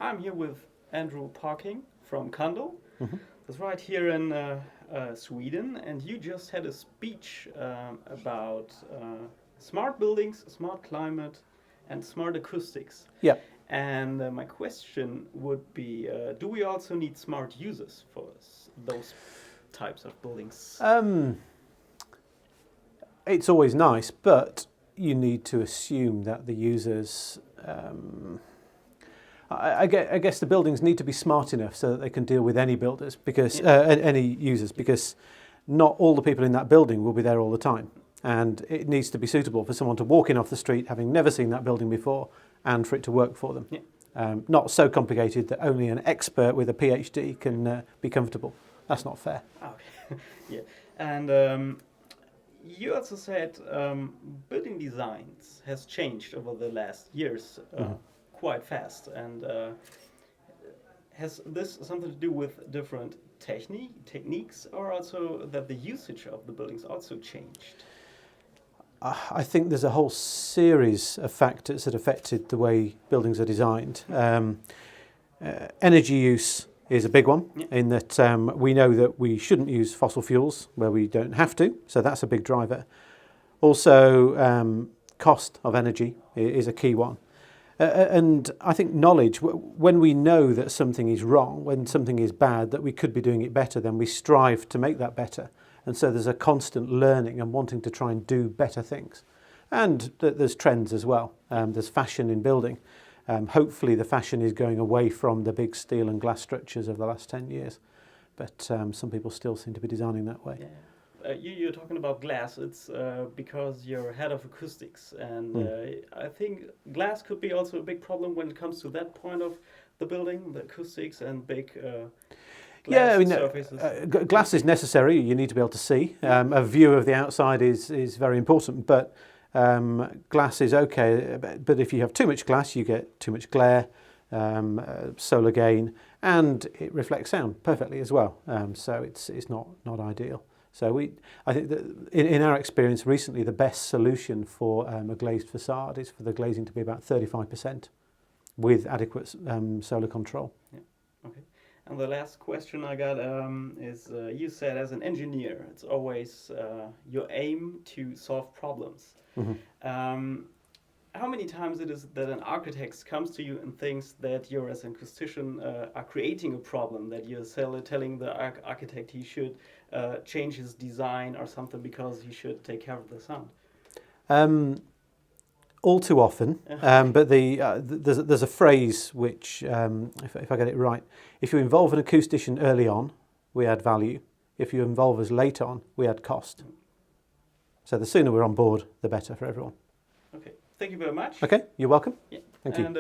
I'm here with Andrew Parkin from Cundall. Mm-hmm. That's right, here in Sweden, and you just had a speech about smart buildings, smart climate, and smart acoustics. Yeah. And my question would be, do we also need smart users for those types of buildings? It's always nice, but you need to assume that the users... I guess the buildings need to be smart enough so that they can deal with any builders, because any users, because not all the people in that building will be there all the time, and it needs to be suitable for someone to walk in off the street having never seen that building before, and for it to work for them. Yeah. Not so complicated that only an expert with a PhD can be comfortable. That's not fair. Okay. Yeah, and you also said building designs has changed over the last years. Quite fast, and has this something to do with different techniques, or also that the usage of the buildings also changed? I think there's a whole series of factors that affected the way buildings are designed. Energy use is a big one, in that we know that we shouldn't use fossil fuels where we don't have to, so that's a big driver. Also, cost of energy is a key one. And I think knowledge, when we know that something is wrong, when something is bad, that we could be doing it better, then we strive to make that better. And so there's a constant learning and wanting to try and do better things. And there's trends as well. There's fashion in building. Hopefully the fashion is going away from the big steel and glass structures of the last 10 years. But some people still seem to be designing that way. Yeah. You're talking about glass. It's because you're head of acoustics, and I think glass could be also a big problem when it comes to that point of the building, the acoustics and big glass surfaces. Glass is necessary. You need to be able to see. A view of the outside is very important, but glass is okay. But if you have too much glass, you get too much glare, solar gain, and it reflects sound perfectly as well. So it's not ideal. So I think that in our experience recently, the best solution for a glazed facade is for the glazing to be about 35% with adequate solar control. Yeah. Okay. And the last question I got is, you said as an engineer, it's always your aim to solve problems. Mm-hmm. How many times it is that an architect comes to you and thinks that you as an acoustician are creating a problem, that you're telling the architect he should change his design or something because he should take care of the sound? All too often, but there's a phrase which, if I get it right, if you involve an acoustician early on, we add value. If you involve us late on, we add cost. So the sooner we're on board, the better for everyone. Okay. Thank you very much. Okay, you're welcome. Yeah. Thank you. And